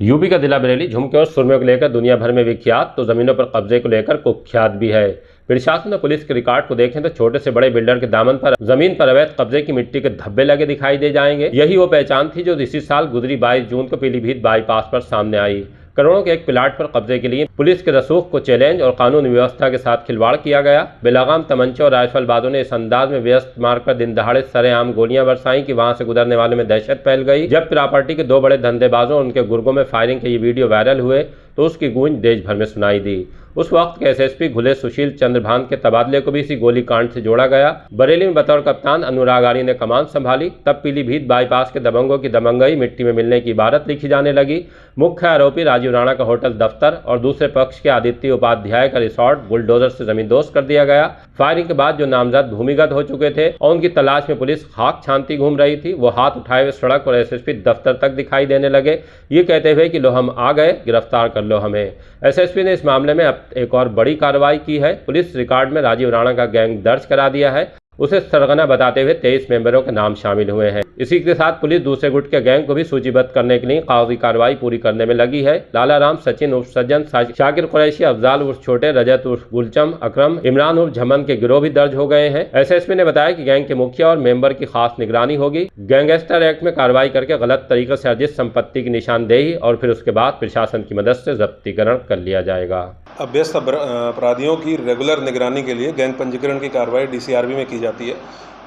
UP का जिला बरेली झुमके और सुरमे को लेकर दुनिया भर में विख्यात, तो जमीनों पर कब्जे को लेकर कुख्यात भी है। प्रशासन और पुलिस के रिकॉर्ड को देखें तो छोटे से बड़े बिल्डर के दामन पर जमीन पर अवैध कब्जे की मिट्टी के धब्बे लगे दिखाई दे जाएंगे। यही वो पहचान थी जो इसी साल गुजरी 22 जून को पीलीभीत बाईपास पर सामने आई। करोड़ों के एक प्लाट पर कब्जे के लिए पुलिस के रसूख को चैलेंज और कानून व्यवस्था के साथ खिलवाड़ किया गया। बेलगाम तमंचे और राइफलबाजों ने इस अंदाज में व्यस्त मार्ग पर दिन दहाड़े सरेआम गोलियां बरसाई कि वहां से गुजरने वाले में दहशत फैल गई। जब प्रॉपर्टी के दो बड़े धंधेबाजों और उनके गुर्गों में फायरिंग के ये वीडियो वायरल हुए तो उसकी गूंज देश भर में सुनाई दी। उस वक्त के एसएसपी घुले सुशील चंद्र भान के तबादले को भी इसी गोलीकांड से जोड़ा गया। बरेली में बतौर कप्तान अनुराग आर्य ने कमान संभाली। तब पीलीभीत बाईपास के दबंगों की दबंगई मिट्टी में मिलने की इबारत लिखी जाने लगी। मुख्य आरोपी राजीव राणा का होटल दफ्तर और दूसरे पक्ष के आदित्य उपाध्याय का रिसोर्ट बुलडोजर से जमींदोज कर दिया गया। फायरिंग के बाद जो नामजद भूमिगत हो चुके थे और उनकी तलाश में पुलिस खाक छानती घूम रही थी, वो हाथ उठाए हुए सड़क और एसएसपी दफ्तर तक दिखाई देने लगे, ये कहते हुए कि लो हम आ गए, गिरफ्तार कर लो हमें। एसएसपी ने इस मामले में अब एक और बड़ी कार्रवाई की है। पुलिस रिकॉर्ड में राजीव राणा का गैंग दर्ज करा दिया है। उसे सरगना बताते हुए 23 मेंबरों के नाम शामिल हुए हैं। इसी के साथ पुलिस दूसरे गुट के गैंग को भी सूचीबद्ध करने के लिए कागजी कार्रवाई पूरी करने में लगी है। लाला राम, सचिन उर्फ सज्जन, शाकिर कुरैशी, अफजाल उर्फ छोटे, रजत उर्फ गुलचम, अकरम, इमरान उर्फ झमन के गिरोह भी दर्ज हो गए हैं। एसएसपी ने बताया कि गैंग के मुखिया और मेंबर की खास निगरानी होगी। गैंगस्टर एक्ट में कार्रवाई करके गलत तरीके से अर्जित संपत्ति की निशानदेही और फिर उसके बाद प्रशासन की मदद से जब्तीकरण कर लिया जाएगा। अभ्यस्त अपराधियों की रेगुलर निगरानी के लिए गैंग पंजीकरण की कार्रवाई डीसीआरबी में की जाती है।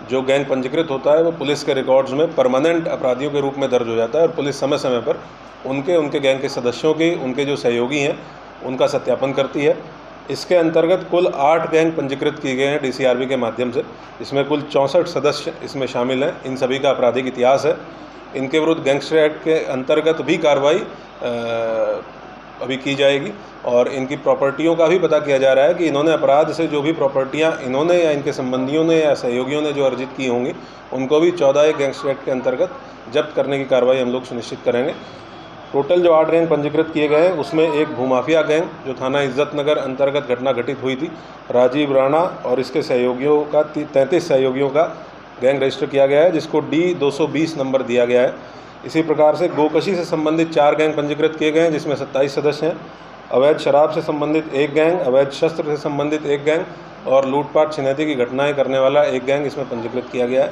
जो गैंग पंजीकृत होता है वो पुलिस के रिकॉर्ड्स में परमानेंट अपराधियों के रूप में दर्ज हो जाता है और पुलिस समय समय पर उनके गैंग के सदस्यों की, उनके जो सहयोगी हैं, उनका सत्यापन करती है। इसके अंतर्गत कुल 8 गैंग पंजीकृत किए गए हैं डीसीआरबी के माध्यम से। इसमें कुल 64 सदस्य इसमें शामिल हैं। इन सभी का आपराधिक इतिहास है। इनके विरुद्ध गैंगस्टर एक्ट के अंतर्गत भी कार्रवाई अभी की जाएगी और इनकी प्रॉपर्टियों का भी पता किया जा रहा है कि इन्होंने अपराध से जो भी प्रॉपर्टियां इन्होंने या इनके संबंधियों ने या सहयोगियों ने जो अर्जित की होंगी, उनको भी 14 गैंगस्टर एक्ट के अंतर्गत जब्त करने की कार्रवाई हम लोग सुनिश्चित करेंगे। टोटल जो 8 गैंग पंजीकृत किए गए हैं उसमें एक भूमाफिया गैंग जो थाना इज्जत नगर अंतर्गत घटना घटित हुई थी, राजीव राणा और इसके सहयोगियों का 33 सहयोगियों का गैंग रजिस्टर किया गया है, जिसको D220 नंबर दिया गया है। इसी प्रकार से गोकशी से संबंधित 4 गैंग पंजीकृत किए गए हैं, जिसमें 27 सदस्य हैं। अवैध शराब से संबंधित 1 गैंग, अवैध शस्त्र से संबंधित 1 गैंग और लूटपाट छिनैती की घटनाएं करने वाला 1 गैंग इसमें पंजीकृत किया गया है।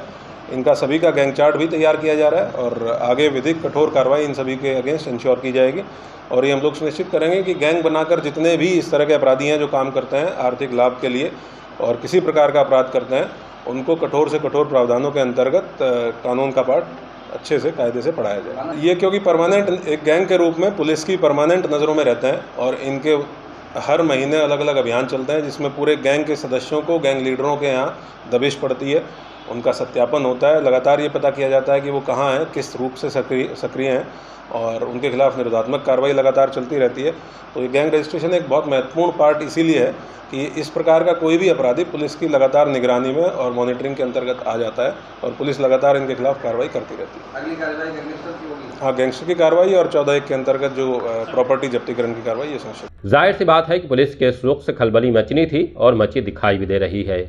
इनका सभी का गैंग चार्ट भी तैयार किया जा रहा है और आगे विधिक कठोर कार्रवाई इन सभी के अगेंस्ट इंश्योर की जाएगी। और ये हम लोग सुनिश्चित करेंगे कि गैंग बनाकर जितने भी इस तरह के अपराधी हैं जो काम करते हैं आर्थिक लाभ के लिए और किसी प्रकार का अपराध करते हैं, उनको कठोर से कठोर प्रावधानों के अंतर्गत कानून का पाठ अच्छे से कायदे से पढ़ाया जाए। ये क्योंकि परमानेंट एक गैंग के रूप में पुलिस की परमानेंट नज़रों में रहते हैं और इनके हर महीने अलग अलग अभियान चलते हैं, जिसमें पूरे गैंग के सदस्यों को, गैंग लीडरों के यहाँ दबिश पड़ती है, उनका सत्यापन होता है। लगातार ये पता किया जाता है कि वो कहाँ हैं, किस रूप से सक्रिय हैं और उनके खिलाफ निरोधात्मक कार्रवाई लगातार चलती रहती है। तो ये गैंग रजिस्ट्रेशन एक बहुत महत्वपूर्ण पार्ट इसीलिए है कि इस प्रकार का कोई भी अपराधी पुलिस की लगातार निगरानी में और मॉनिटरिंग के अंतर्गत आ जाता है और पुलिस लगातार इनके खिलाफ कार्रवाई करती रहती है। अगली कार्रवाई गैंगस्टर की होगी? हाँ, गैंगस्टर की कार्रवाई और 14 के अंतर्गत जो प्रॉपर्टी जब्तीकरण की कार्रवाई ये सुनिश्चित। जाहिर सी बात है कि पुलिस के रुख से खलबली मचनी थी और मची दिखाई भी दे रही है।